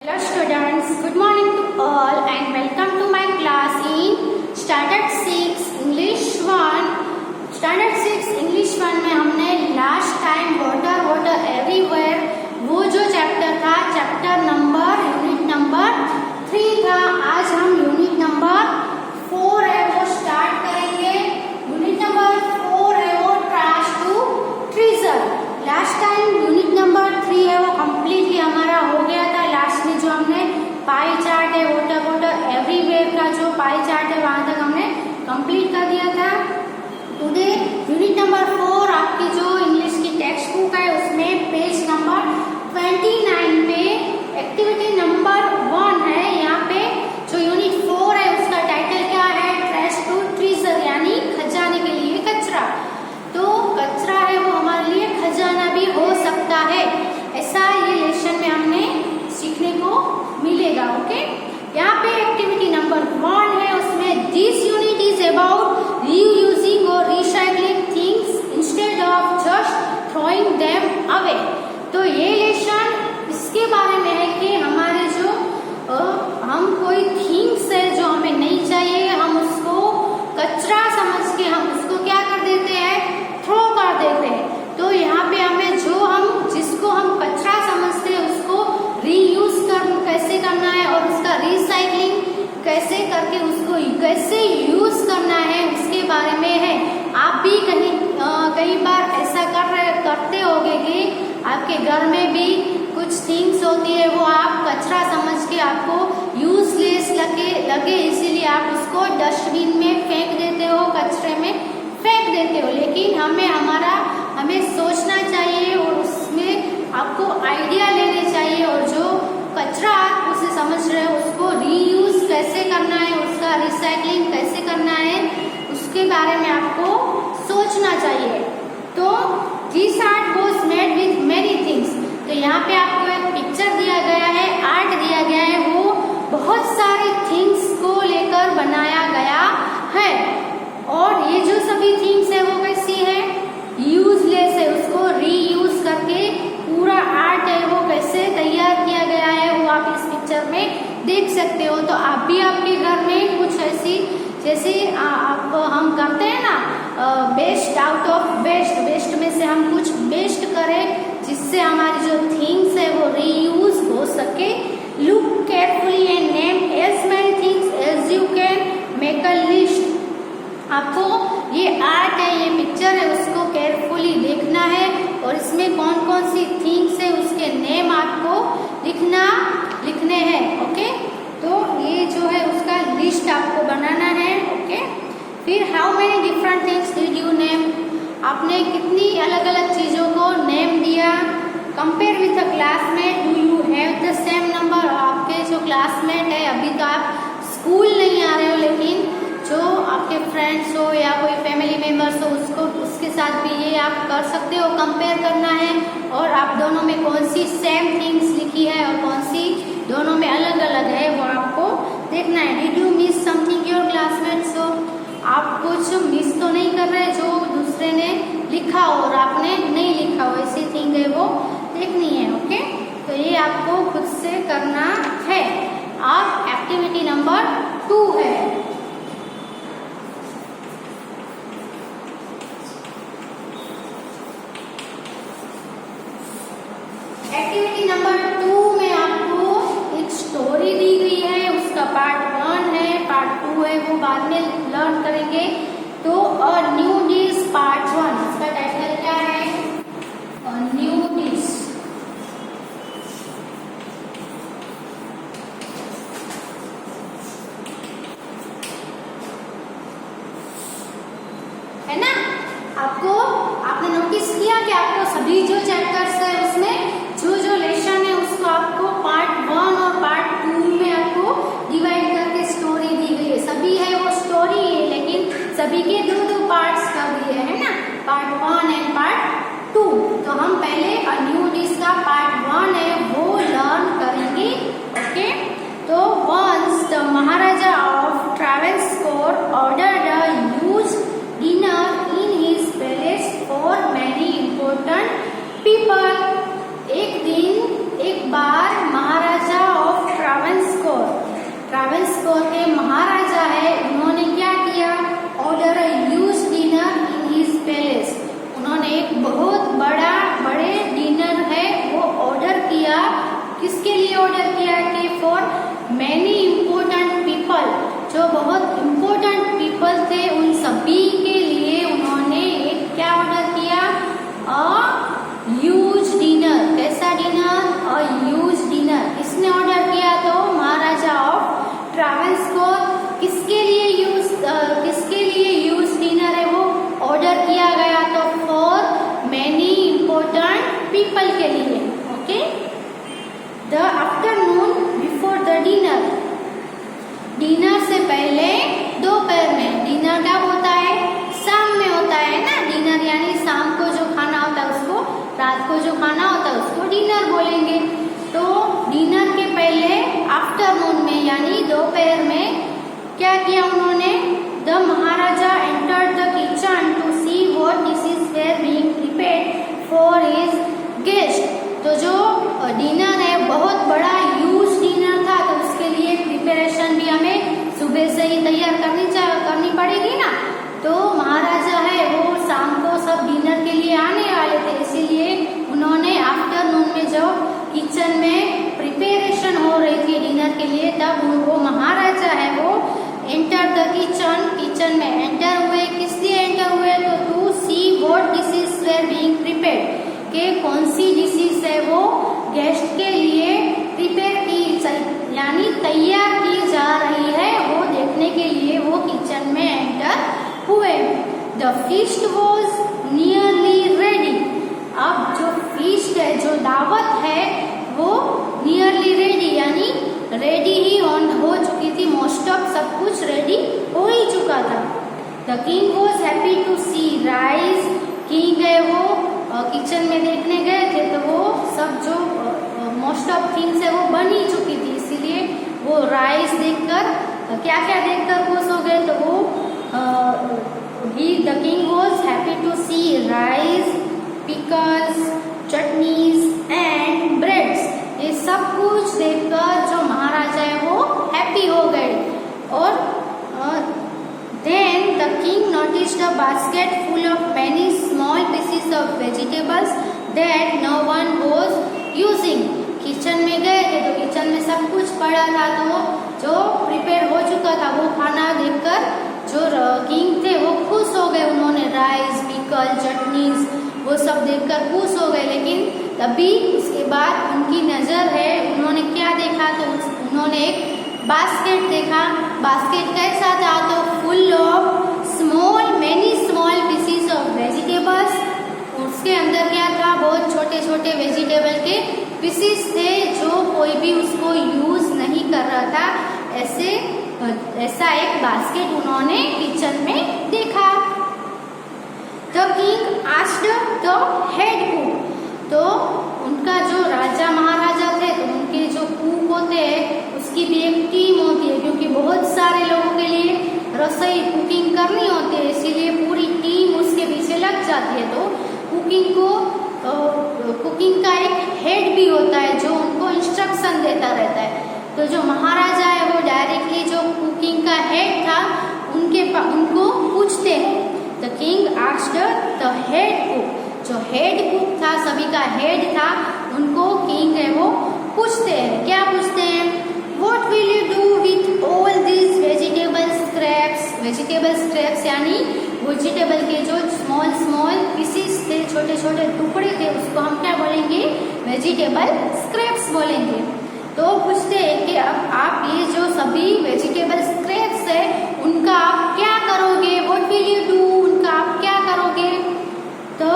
Hello students, good morning to all and welcome to my class in Standard 6 English 1. Standard 6 English 1 में हमने last time water everywhere वो जो chapter था, chapter number unit number 3 था. आज हम unit number 4 है वो स्टार्ट करेंगे. यूनिट नंबर 4 है वो trash to treasure. Last time unit number 3 है वो कम्प्लीटली हमारा हो गया था. लास्ट में जो हमने पाई चार्ट है वाटर एवरीवेयर का जो पाई चार्ट है वहां तक हमने कंप्लीट कर दिया था. टुडे यूनिट नंबर 4 आपकी जो इंग्लिश की टेक्स्ट बुक है उसमें पेज नंबर 29 पे एक्टिविटी नंबर 1 है. यहाँ पे जो यूनिट 4 है उसका टाइटल क्या है? ट्रैश टू ट्रेजर, यानी खजाने के लिए कचरा. तो कचरा है वो हमारे लिए खजाना भी हो सकता है, ऐसा ये लेसन में हमने सीखने को मिलेगा. ओके, यहाँ पे एक्टिविटी नंबर 1 है, उसमें this unit is about reusing और recycling things instead of just throwing them away. तो ये लेसन इसके बारे में है कि हमारे जो हम कोई थिंग्स है जो हमें नहीं चाहिए, हम उसको कचरा समझ के हम उसको क्या कर देते हैं? थ्रो कर देते हैं. तो यहाँ पे हमें जो हम जिसको हम कचरा समझते हैं उसको रीयूज कैसे करना है और उसका रिसाइकलिंग कैसे करके उसको कैसे यूज करना है उसके बारे में है. आप भी कई बार ऐसा करते होगे कि आपके घर में भी कुछ थिंग्स होती है वो आप कचरा समझ के आपको यूजलेस लगे इसीलिए आप उसको डस्टबिन में फेंक देते हो, कचरे में फेंक देते हो. लेकिन हमें सोचना चाहिए और उसमें आपको आइडिया लेने चाहिए और जो कचरा आप उसे समझ रहे हो उसको रीयूज कैसे करना है, उसका रिसाइकलिंग कैसे करना है उसके बारे में आपको सोचना चाहिए. तो this art was made with many things. तो यहाँ पे आपको एक पिक्चर दिया गया है, आर्ट दिया गया है, वो बहुत सारे थिंग्स को लेकर बनाया गया है. और ये जो सभी थिंग्स है वो कैसी है? यूजलेस है. उसको रीयूज करके पूरा आर्ट है वो कैसे तैयार किया गया है वो आप इस पिक्चर में देख सकते हो. तो आप भी आपके घर में कुछ ऐसी जैसे आप हम करते हैं ना, बेस्ट आउट ऑफ वेस्ट में से हम कुछ बेस्ट करें जिससे हमारी जो थिंग्स है वो रीयूज हो सके. Look carefully and name as many things as you can, make a list. आपको ये आर्ट है, ये पिक्चर है, उसको केयरफुली देखना है और इसमें कौन कौन सी थिंग्स है उसके नेम आपको लिखने हैं. ओके, तो ये जो है उसका लिस्ट आपको बनाना है. ओके, फिर how many different things did you name, आपने कितनी अलग अलग चीजों को नेम दिया. Compare with a classmate, do you have the same number. आपके जो क्लासमेट है, अभी तो आप स्कूल नहीं आ रहे हो लेकिन जो आपके फ्रेंड्स हो या कोई फैमिली मेंबर्स हो उसके साथ भी ये आप कर सकते हो, कंपेयर करना है. और आप दोनों में कौन सी सेम थिंग्स लिखी है और कौन सी दोनों में अलग अलग है वो आपको देखना है. Did you miss something your classmates, हो आप कुछ मिस तो नहीं कर रहे जो दूसरे ने लिखा हो और आपने नहीं लिखा हो, ऐसी थिंग है वो देखनी है. ओके, तो ये आपको खुद से करना है. अब एक्टिविटी नंबर 2 है. एक्टिविटी नंबर 2 में आपको एक स्टोरी दी गई है, उसका पार्ट 1 है, पार्ट 2 है वो बाद में लर्न करेंगे. तो अ न्यू डिश पार्ट 1, इसका टाइटल क्या है? अ न्यू डिश. है ना? आपने नोटिस किया कि आपको सभी जो चैप्टर्स है उसमें जो लेसन है उसको आपको पार्ट 1 और पार्ट 2 में आपको डिवाइड करके स्टोरी दी गई है. सभी है वो स्टोरी है लेकिन सभी के दो पार्ट्स कर दिए है ना, पार्ट 1 एंड पार्ट 2. तो हम पहले अ न्यू डिश का पार्ट 1 है वो लर्न करेंगे. ओके, तो once the Maharaja of Travancore ordered a huge dinner in his palace for many important people. Order किया कि फॉर मैनी इम्पोर्टेंट पीपल, जो बहुत इम्पोर्टेंट पीपल थे उन सभी के लिए उन्होंने एक क्या ऑर्डर किया, अ ह्यूज डिनर। कैसा डिनर, अ ह्यूज डिनर। किसने ऑर्डर किया, तो महाराजा ऑफ ट्रावेंकोर। किसके लिए ह्यूज डिनर है वो ऑर्डर किया गया, तो फॉर मैनी इम्पोर्टेंट पीपल के लिए। Okay, the afternoon before the dinner, dinner से पहले दोपहर में। डिनर कब होता है, शाम में होता है ना। डिनर यानी शाम को जो खाना होता है उसको, रात को जो खाना होता है उसको डिनर बोलेंगे। तो डिनर के पहले आफ्टरनून में यानी दोपहर में क्या किया उन्होंने, the maharaja entered the kitchen to see what dishes were being prepared for his guest. तो जो डिनर है बहुत बड़ा ह्यूज डिनर था, तो उसके लिए प्रिपरेशन भी हमें सुबह से ही तैयार करनी पड़ेगी ना। तो महाराजा है वो शाम को सब डिनर के लिए आने वाले थे, इसीलिए उन्होंने आफ्टरनून में जब किचन में प्रिपरेशन हो रही थी डिनर के लिए, तब वो महाराजा है वो एंटर द किचन में एंटर हुए। किस लिए एंटर हुए, तो to see what dishes were being prepared, के कौन सी डिशेस है वो गेस्ट के लिए प्रिपेयर की यानी तैयार की जा रही है, वो देखने के लिए वो किचन में एंटर हुए। The feast was nearly ready. अब जो फीस्ट है, जो दावत है, वो नियरली रेडी यानी रेडी ही हो चुकी थी। मोस्ट ऑफ सब कुछ रेडी हो ही चुका था। The king was happy to see rice. King है वो किचन में देखने गए थे, तो वो सब जो मोस्ट ऑफ थिंग्स है वो बन ही चुकी थी, इसीलिए वो राइस देखकर क्या क्या देखकर खुश हो गए, तो वो the king was happy to see rice, pickles, chutneys and breads. ये सब कुछ देखकर जो महाराजा है वो हैप्पी हो गए। और then the king noticed a basket full of many small pieces of vegetables that no one was using. Kitchen में गए थे तो किचन में सब कुछ पड़ा था, तो जो प्रिपेयर हो चुका था वो खाना देखकर जो किंग थे वो खुश हो गए। उन्होंने राइस, पिकल, चटनीज वो सब देखकर खुश हो गए। लेकिन तभी उसके बाद उनकी नजर है, उन्होंने क्या देखा, तो उन्होंने एक बास्केट देखा। बास्केट कैसा था, तो full of many small pieces of vegetables. उसके अंदर क्या था, बहुत छोटे छोटे वेजिटेबल के पीसेस थे, जो कोई भी उसको यूज नहीं कर रहा था। ऐसा एक बास्केट उन्होंने किचन में देखा। The king asked the head cook. तो उनका जो राजा महाराजा थे, तो उनके जो कुक होते हैं उसकी भी एक टीम होती है, क्योंकि बहुत सारे लोगों के लिए रसोई कुकिंग करनी होती है, इसीलिए पूरी टीम उसके पीछे लग जाती है। तो कुकिंग का एक हेड भी होता है जो उनको इंस्ट्रक्शन देता रहता है। तो जो महाराजा है वो डायरेक्टली जो कुकिंग का हेड था उनको पूछते हैं। The king asked the head cook. जो हेड कुक था, सभी का हेड था, उनको किंग है वो पूछते हैं। क्या पूछते हैं, what will you do with all this vegetable scraps. Vegetable scraps यानी वेजिटेबल के जो स्मॉल पीसेस थे, छोटे छोटे टुकड़े थे, उसको हम क्या बोलेंगे, वेजिटेबल स्क्रैप्स बोलेंगे। तो पूछते हैं कि अब आप ये जो सभी वेजिटेबल स्क्रैप्स है उनका आप क्या करोगे, व्हाट विल यू डू, उनका आप क्या करोगे। तो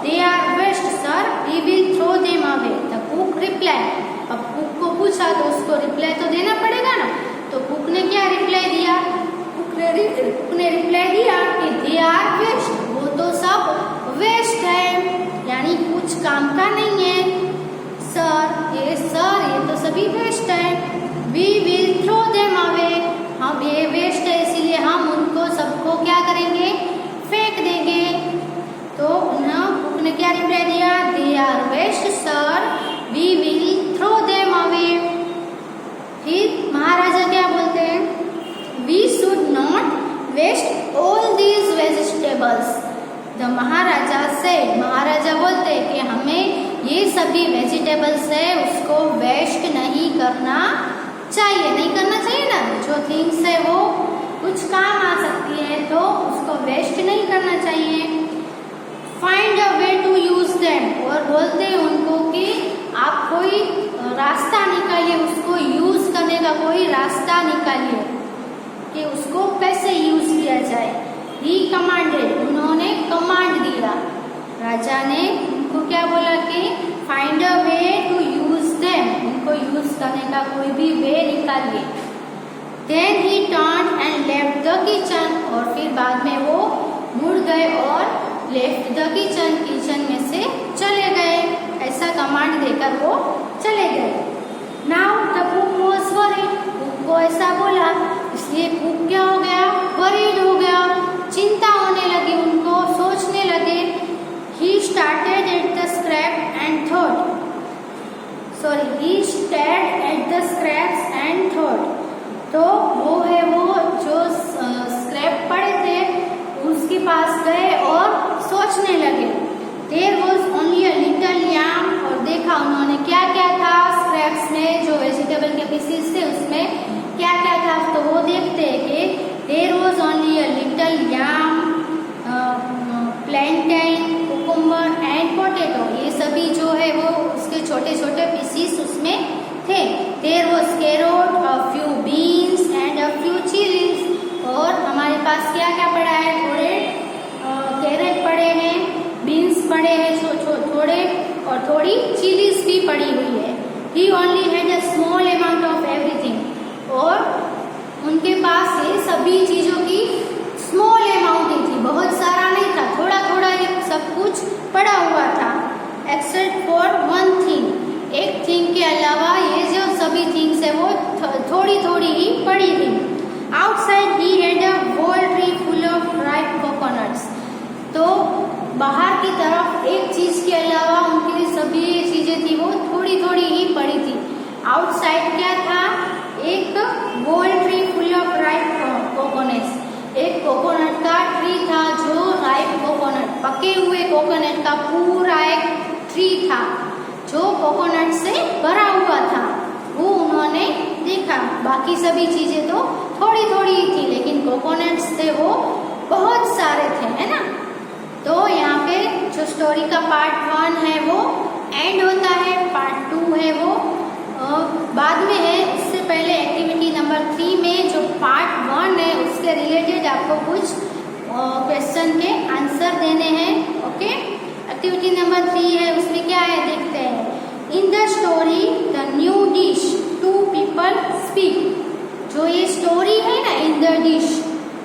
they are waste sir, we will throw them away. The cook reply. अब कुक को पूछा तो उसको रिप्लाई तो देना पड़ेगा ना। तो कुक ने क्या रिप्लाई दिया, कुक ने रिप्लाई दिया कि दे आर वेस्ट, वो तो सब वेस्ट है, यानी कुछ काम का नहीं है। सर ये तो सभी वेस्ट है। We will throw them away, हम ये वेस्ट है इसीलिए हम उनको सबको क्या करेंगे, फेंक देंगे। तो कुक ने क्या रिप्लाई दिया, they are waste sir, we will throw them away. फिर महाराजा क्या बोलते हैं, we should not waste all these vegetables. The Maharaja से, महाराजा बोलते हैं कि हमें ये सभी वेजिटेबल्स है उसको वेस्ट नहीं करना चाहिए, नहीं करना चाहिए ना। जो थिंग्स है वो कुछ काम आ सकती है तो उसको वेस्ट नहीं करना चाहिए। Find a way to use them, और बोलते हैं उनको कि आप कोई रास्ता निकालिए, उसको यूज करने का कोई रास्ता निकालिए कि उसको कैसे यूज किया जाए। ही कमांडेड, उन्होंने कमांड दिया, राजा ने उनको क्या बोला कि find a way to use them, उनको यूज करने का कोई भी वे निकालिए। Then he turn and left the kitchen, और फिर बाद में वो मुड़ गए और लेफ्ट द किचन, किचन में से चले गए। ऐसा कमांड देकर वो चले गए। Now the cook was worried, cook को ऐसा बोला इसलिए कुक क्या हो गया, वरीड हो गया, चिंता होने लगी उनको, सोचने लगे। He started at the scrap and thought, he stared at the scraps and thought, तो वो है वो जो स्क्रैप पड़े थे उसके पास गए और सोचने लगे। There was only a little yam, और देखा उन्होंने क्या क्या था स्क्रैप्स में, जो वेजिटेबल के पीसेस थे उसमें क्या क्या था। तो वो देखते हैं कि there was only a little yam, plantain, cucumber and potato, ये सभी जो है वो उसके छोटे छोटे पीसेस उसमें थे। There was carrot, a few beans and a few chillies, और हमारे पास क्या क्या पड़ा है, थोड़े कैरेट पड़े हैं, बीन्स पड़े हैं थोड़े, और थोड़ी चिलीज भी पड़ी हुई है। He only had a small amount of everything, और उनके पास ये सभी चीजों की स्मॉल अमाउंट ही थी, बहुत सारा नहीं था, थोड़ा थोड़ा ये सब कुछ पड़ा हुआ था। एक्सेप्ट फॉर वन थिंग, एक थिंग के अलावा ये जो सभी थिंग्स है वो थोड़ी थोड़ी ही पड़ी थी। Outside he had a whole tree full of ripe coconuts, तो बाहर की तरफ एक चीज के अलावा उनकी सभी चीजें थी वो थोड़ी थोड़ी ही पड़ी थी। आउटसाइड क्या था, एक गोल tree full of ripe coconuts, एक कोकोनट का ट्री था, जो राइप कोकोनट, पके हुए कोकोनट का पूरा एक ट्री था जो कोकोनट से भरा हुआ था, वो उन्होंने देखा। बाकी सभी चीजें तो थोड़ी थोड़ी ही थी, लेकिन कोकोनट्स थे वो बहुत सारे थे, है ना। तो यहाँ पे जो स्टोरी का पार्ट 1 है वो एंड होता है, पार्ट 2 है वो बाद में है। इससे पहले एक्टिविटी नंबर 3 में जो पार्ट 1 है उसके रिलेटेड आपको कुछ क्वेश्चन के आंसर देने हैं। ओके, एक्टिविटी नंबर 3 है, उसमें क्या है देखते हैं। In the story the new dish to people speak, जो ये स्टोरी है ना इन द डिश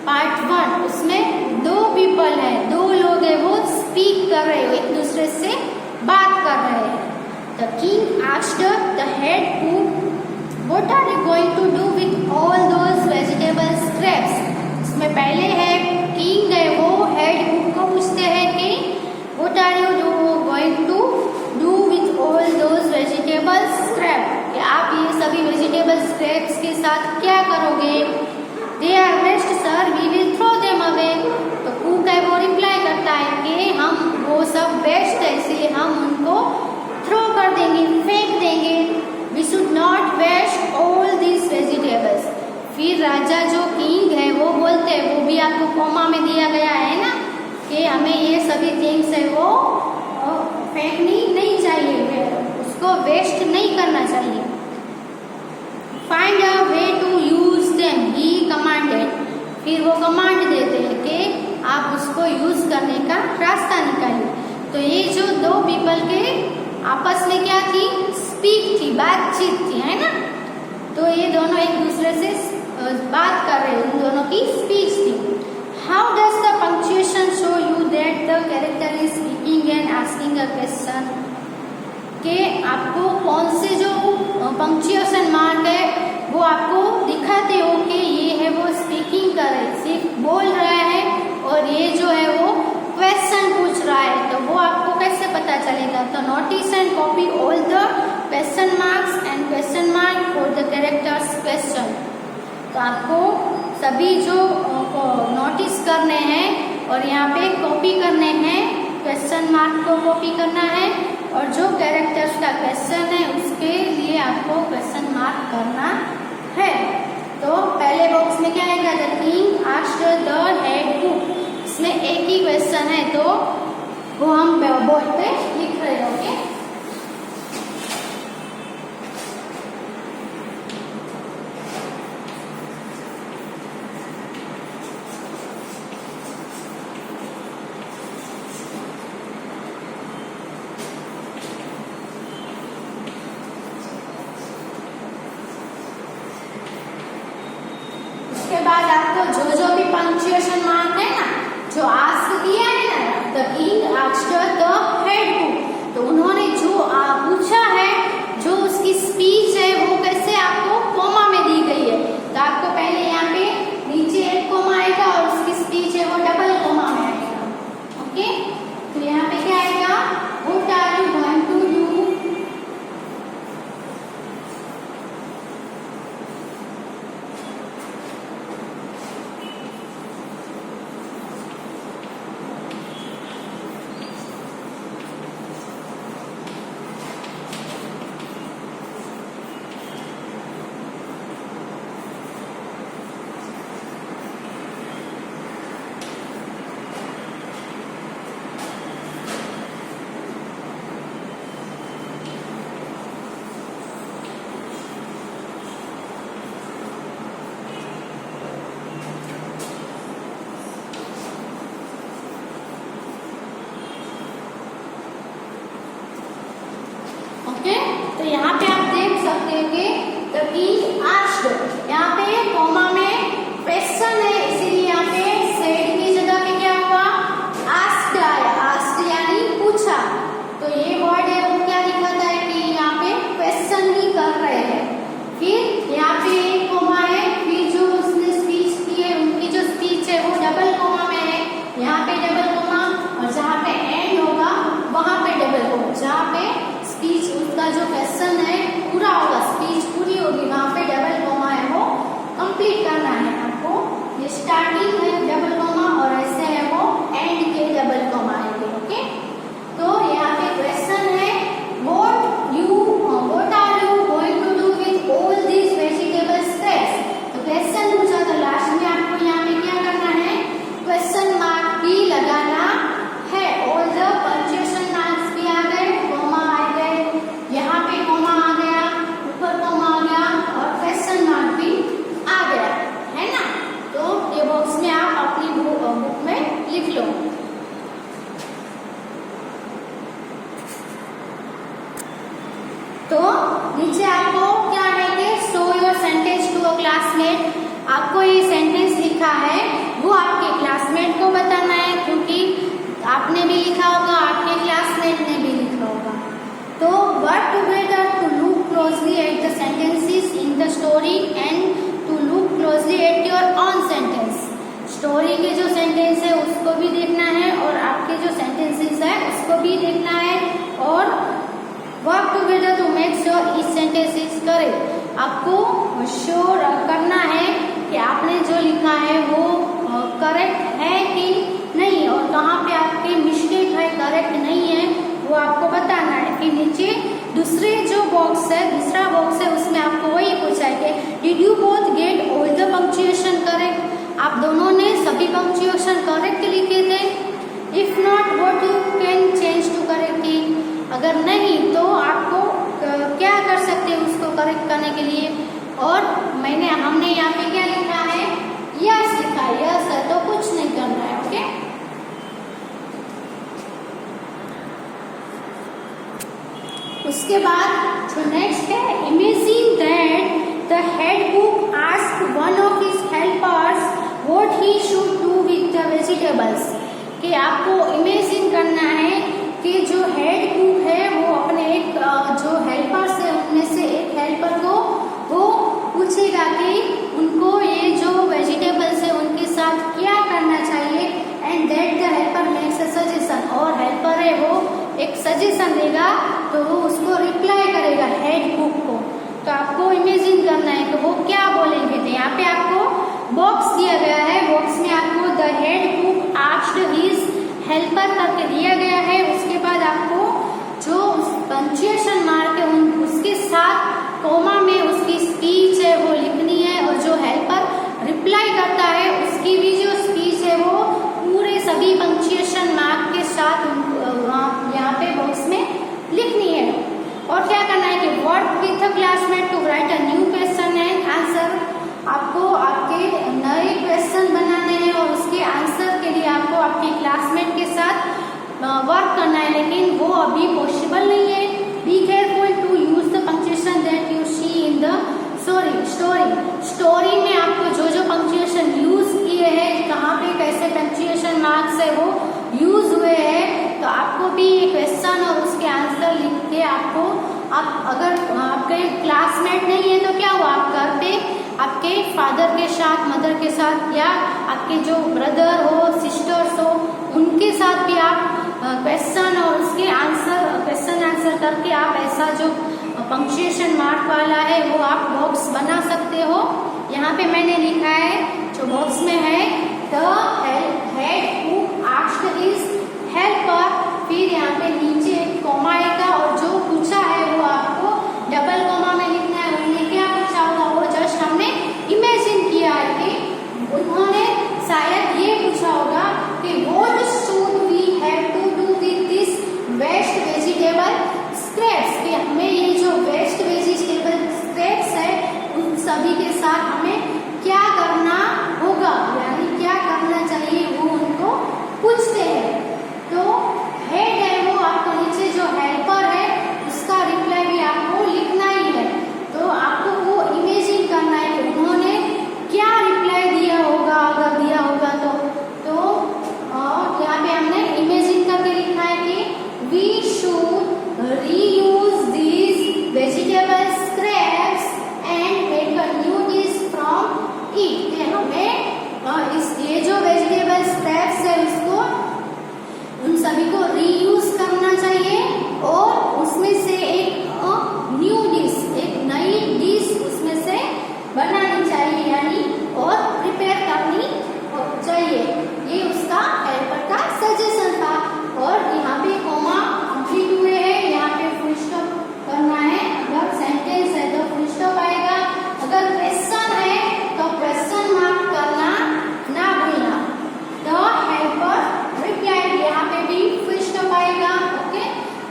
पार्ट 1, उसमें 2 पीपल है, 2 लोग है वो स्पीक कर रहे हो, एक दूसरे से बात कर रहे हैं। The king asked the head cook what are you going to do with all those vegetable scraps. इसमें पहले है किंग है वो हेड कुक को पूछते हैं कि what are you going to do with all those vegetable scrap, कि आप ये सभी वेजिटेबल स्क्रैप्स के साथ क्या करोगे। They are waste sir, we will throw them away, तो कुक है वो रिप्लाई करता है कि हम वो सब वेस्ट है इसलिए हम उनको थ्रो कर देंगे, फेंक देंगे। We should not waste all this vegetables. फिर राजा जो किंग है वो बोलते हैं, वो भी आपको कॉमा में दिया गया है ना, कि हमें ये सभी थिंग्स है वो फेंकनी नहीं चाहिए, उसको वेस्ट नहीं करना चाहिए। Find a way to use them, he commanded, फिर वो कमांड देते हैं कि आप उसको यूज करने का रास्ता निकालिए। तो ये जो 2 पीपल के आपस में क्या थी, स्पीक थी, बातचीत थी, है ना। तो ये दोनों एक दूसरे से बात कर रहे हैं, उन दोनों की स्पीच थी। How does the punctuation show you that the character is speaking and asking a question, कि आपको कौन से जो पंक्चुएशन मार्क है वो आपको दिखाते हो कि ये है वो स्पीकिंग कर रहे, सिर्फ बोल रहा है, और ये जो है वो क्वेश्चन पूछ रहा है, तो वो आपको कैसे पता चलेगा। तो notice and copy all the question marks and question mark for the characters question. तो आपको सभी जो नोटिस करने हैं और यहाँ पे कॉपी करने हैं, क्वेश्चन मार्क को कॉपी करना है और जो कैरेक्टर्स का क्वेश्चन है उसके लिए आपको क्वेश्चन मार्क करना है। तो पहले बॉक्स में क्या आएगा, the king asked the head cook, इसमें एक ही क्वेश्चन है तो वो हम बोर्ड पे लिख रहे होंगे। उसके बाद आपको जो भी पंक्चुएशन मार्क है ना, जो आस्क दिया है ना, the king asked the head cook, तो उन्होंने जो पूछा है, जो उसकी स्पीच है वो कैसे आपको कोमा में दी गई है। तो आपको पहले यहाँ पे नीचे एक कोमा आएगा और उसकी स्पीच है वो डबल कोमा में आएगा। ओके, तो यहाँ पे क्या आएगा, what are you going to do. तो यहाँ पे आप देख सकते हैं कि द किंग आस्क्ड, यहाँ पे कोमा में क्वेश्चन है, इसीलिए यहाँ पे सेड की जगह पे क्या हुआ, आस्क्ड आया। आस्क्ड यानी पूछा, तो ये वर्ड है वो क्या दिखाता है कि यहाँ पे क्वेश्चन ही कर रहे हैं। फिर यहाँ पे कोमा है, फिर जो उसने स्पीच की है उनकी जो स्पीच है वो डबल कोमा में है, यहाँ पे डबल कोमा, और जहाँ पे एंड होगा वहां पे डबल कोमा, जहाँ पे स्पीच उसका जो क्वेश्चन है पूरा होगा, स्पीच पूरी होगी, वहां पे डबल कोमा है वो कंप्लीट करना है आपको। ये स्टार्टिंग है डबल कोमा और ऐसे है वो एंड के डबल कोमा आएंगे। ओके, तो यहाँ पे क्वेश्चन है what are you going to do with all this vegetable scraps. तो क्वेश्चन पूछा तो लास्ट में आपको यहाँ पे क्या करना है, क्वेश्चन मार्क भी लगाना है। ऑल द पंक्चुएशन मार्क्स भी आ गए, कोमा आ गए, यहाँ पे कोमा आ गया, ऊपर कोमा आ गया और क्वेश्चन मार्क भी आ गया, है ना। तो ये बॉक्स में आप अपनी बुक में लिख लो। तो नीचे आपको क्या है कि show your sentence to a classmate, आपको ये सेंटेंस लिखा है वो आपके क्लासमेट को बताना है, क्योंकि आपने भी लिखा होगा, आपके क्लासमेट ने भी लिखा होगा। तो work together to look closely at the sentences in the story and to look closely at your own sentence. Story के जो सेंटेंस है उसको भी देखना है और आपके जो सेंटेंसेस है उसको भी देखना है, और work together to make sure each sentence is correct. आपको श्योर करना है कि आपने जो लिखा है वो करेक्ट है कि नहीं, और कहाँ पे आपकी मिस्टेक है, करेक्ट नहीं है, वो आपको बताना है। कि नीचे दूसरे जो बॉक्स है, दूसरा बॉक्स है, उसमें आपको वही पूछा है कि did you both get all the punctuation correct, आप दोनों ने सभी पंक्चुएशन करेक्ट लिखे थे। If not what you can change to correct it, अगर नहीं तो आपको क्या कर सकते हैं उसको करेक्ट करने के लिए। और हमने यहाँ पे क्या लिखा है, यस लिखा है, यस है तो कुछ नहीं करना है। ओके, उसके बाद जो नेक्स्ट है, imagine that the head cook asked one of his helpers what he should do with the vegetables. कि आपको इमेजिन करना है कि जो हेड कुक है वो अपने एक जो हेल्पर्स है उनमें से एक हेल्पर को वो पूछेगा कि उनको ये जो वेजिटेबल्स है उनके साथ क्या करना चाहिए, and that the helper makes a suggestion, और हेल्पर है वो एक सजेशन देगा तो वो उसको रिप्लाई करेगा हेड कुक को। तो आपको इमेजिन करना है तो वो क्या बोलेंगे। तो यहाँ पे आपको बॉक्स दिया गया है, बॉक्स में आपको the head cook asked his helper करके दिया गया है। उसके बाद आपको जो right a new question and answer. आपको आपके नए क्वेश्चन बनाने हैं और उसके आंसर के लिए आपको आपके क्लासमेट के साथ वर्क करना है, लेकिन वो अभी पॉसिबल नहीं है। Be careful to use the punctuation that you see in the story में आपको जो जो पंक्चुएशन यूज किए हैं, कहाँ पे कैसे पंक्चुएशन मार्क्स है वो यूज हुए हैं, तो आपको भी ये क्वेश्चन और उसके आंसर लिख के आपको, आप अगर आपके क्लासमेट नहीं है तो क्या हुआ, आप घर पे आपके फादर के साथ, मदर के साथ, या आपके जो ब्रदर हो, सिस्टर्स हो, उनके साथ भी आप क्वेश्चन और उसके आंसर, क्वेश्चन आंसर करके आप ऐसा जो पंक्चुएशन मार्क वाला है वो आप बॉक्स बना सकते हो। यहाँ पे मैंने लिखा है, जो बॉक्स में है, the head who asked his helper, फिर यहाँ पे नीचे एक कॉमा आएगा और जो पूछा है वो आपको डबल कॉमा में लिखना है। उन्होंने क्या पूछा होगा, वो जस्ट हमने इमेजिन किया है कि उन्होंने शायद ये पूछा होगा कि what should we have to do with this waste vegetable scraps, कि हमें ये जो वेस्ट वेजिटेबल स्क्रैप्स है उन सभी के साथ हमें क्या करना होगा, यानी क्या करना चाहिए, वो उनको पूछते हैं। तो हेड है वो आपको नीचे जो हेल्पर है उसका रिप्लाई भी आपको लिखना ही है। तो आपको वो इमेजिन करना है कि उन्होंने क्या रिप्लाई दिया होगा, अगर दिया होगा तो यहाँ पे हमने इमेजिन करके लिखा है कि we should reuse these vegetable scraps and make a new dish from it. हमें ये जो वेजिटेबल स्क्रैप्स है उसको, उन सभी को रीयूज करना चाहिए और उसमें से एक न्यू डिश, एक नई डिश उसमें से बनानी चाहिए, यानी और प्रिपेयर करनी चाहिए। ये उसका हेल्पर का सजेशन था। और यहाँ पे कॉमा कंप्लीट हुए हैं, यहाँ पे फुल स्टॉप करना है। अगर सेंटेंस है तो फुल स्टॉप आएगा, अगर क्वेश्चन है तो क्वेश्चन मार्क करना ना भूलना। द हेल्पर रिप्लाइड, यहाँ पे भी फुल स्टॉप आएगा। ओके,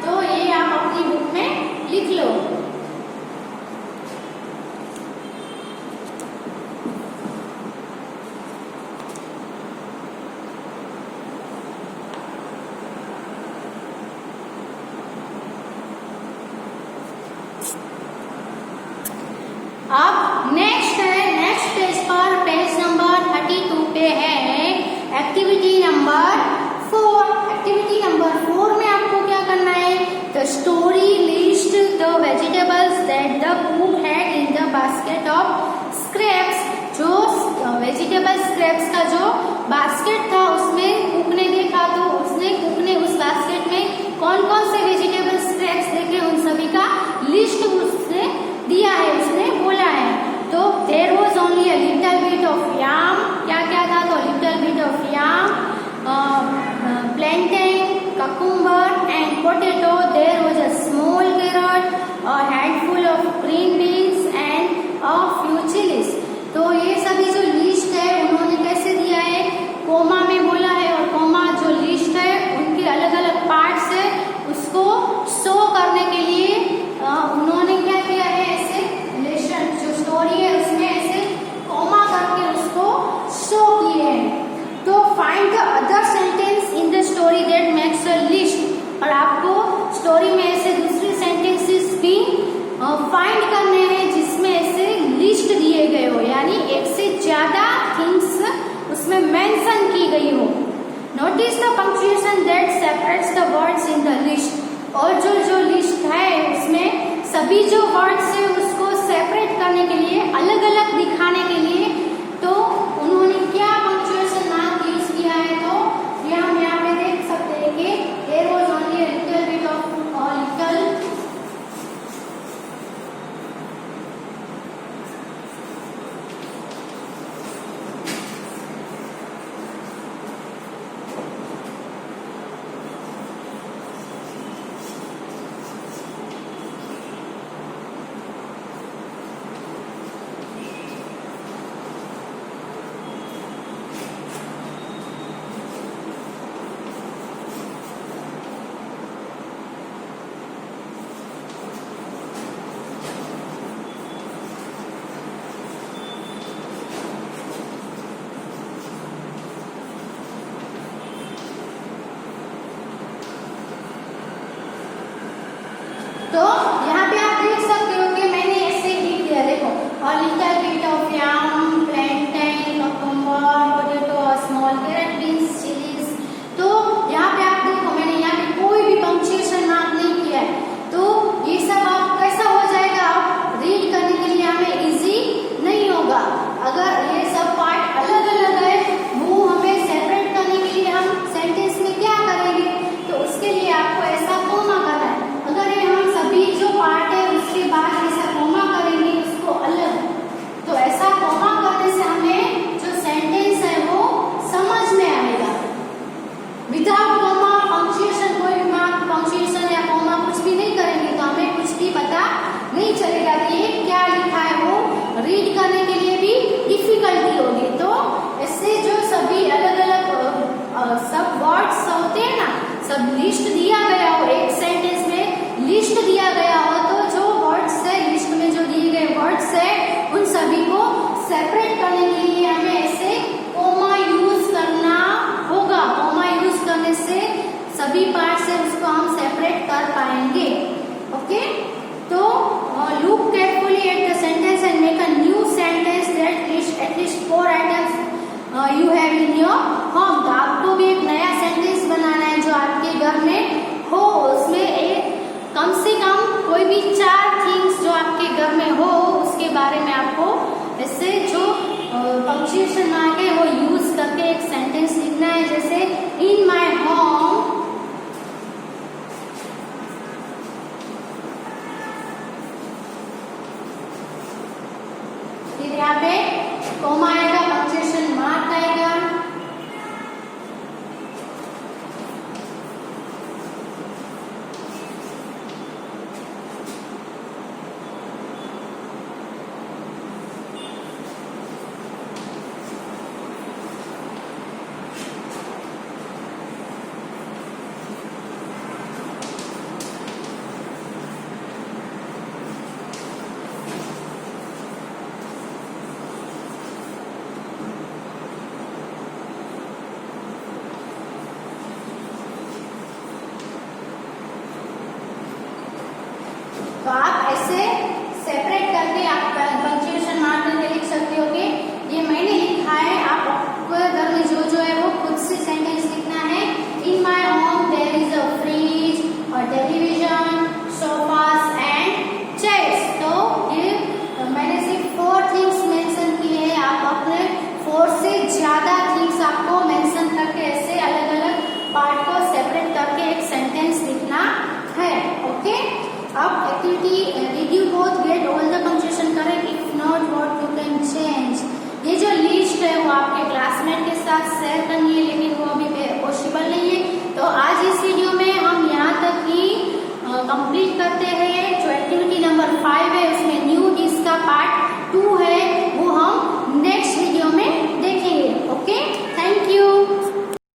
तो ये आप अपनी बुक में लिख लो। अब नेक्स्ट पेज पर, पेज नंबर 32 पे है एक्टिविटी नंबर 4। एक्टिविटी नंबर 4 में आपको क्या करना है, the story list the vegetables that the cook had in the basket of scraps. जो वेजिटेबल स्क्रैप्स का जो बास्केट था उसमें कुक ने देखा, तो कुक ने उस बास्केट में कौन कौन से वेजिटेबल स्क्रैप्स देखे उन सभी का लिस्ट उसने दिया है, उसने बोला है। तो there was only a little bit of yam, क्या क्या था, तो little bit of yam, plantain, cucumber and potato. There was a small carrot, a handful of green beans and a few chilies. तो ये सभी जो लिस्ट है उन्होंने कैसे दिया है, कोमा में बोला है, और कोमा जो लिस्ट है उनके अलग अलग पार्ट्स है उसको शो करने के लिए उन्होंने क्या किया है, ऐसे लेसन जो स्टोरी है उसमें ऐसे कोमा करके उसको शो किए हैं। तो find the other sentence in the story that makes a list, और आपको स्टोरी में ऐसे दूसरी सेंटेंसेस भी फाइंड करने हैं जिसमें ऐसे लिस्ट दिए गए हो, यानी एक से ज्यादा थिंग्स उसमें मेंशन की गई हो। Notice the punctuation that separates the words in the list, और जो लिस्ट है उसमें सभी जो वर्ड्स है उसको सेपरेट करने के लिए, अलग अलग दिखाने के लिए, तो उन्होंने क्या पंक्चुएशन मार्क यूज किया है, तो ये हम यहाँ पे देख सकते हैं कि there was only a little bit of little read करने के लिए भी डिफिकल्टी होगी। तो इससे जो सभी अलग अलग सब वर्ड्स होते हैं ना, सब लिस्ट दिया गया हो, एक सेंटेंस में लिस्ट दिया गया हो, तो जो वर्ड्स है लिस्ट में जो दिए गए वर्ड्स है उन सभी को सेपरेट करने के लिए हमें ऐसे कोमा यूज करना होगा। कोमा यूज करने से सभी पार्ट से उसको हम सेपरेट कर पाएंगे। ओके, तो look carefully at the sentence and make a new sentence that list at least 4 items you have in your home. तो आपको भी एक नया सेंटेंस बनाना है जो आपके घर में हो, उसमें एक कम से कम कोई भी 4 थिंग्स जो आपके घर में हो उसके बारे में आपको इससे जो पंक्चुएशन मार्क है वो यूज करके एक सेंटेंस लिखना है। जैसे इन माई होम, फिर यहाँ पे कोमा आएगा, पंक्चुएशन मार्क आएगा, तो आप ऐसे सेपरेट करके आप पंक्चुएशन मार्क करके लिख सकते हो कि ये मैंने लिखा है। आपको घर में जो जो है वो खुद से सेंटेंस लिखना है। In my home there is a fridge और टेलीविजन, सोफास एंड चेयर्स। तो ये मैंने सिर्फ 4 थिंग्स मेंशन किए हैं, आप अपने 4 से ज्यादा थिंग्स आपको मेंशन करके ऐसे अलग अलग पार्ट को सेपरेट करके एक सेंटेंस लिखना है। ओके, अब activity did you both get all the punctuation correct? If not what you can change. ये जो लिस्ट है वो आपके क्लासमेट के साथ शेयर करनी है, लेकिन वो अभी पॉसिबल नहीं है। तो आज इस वीडियो में हम यहाँ तक ही कंप्लीट करते हैं। जो एक्टिविटी नंबर 5 है उसमें न्यू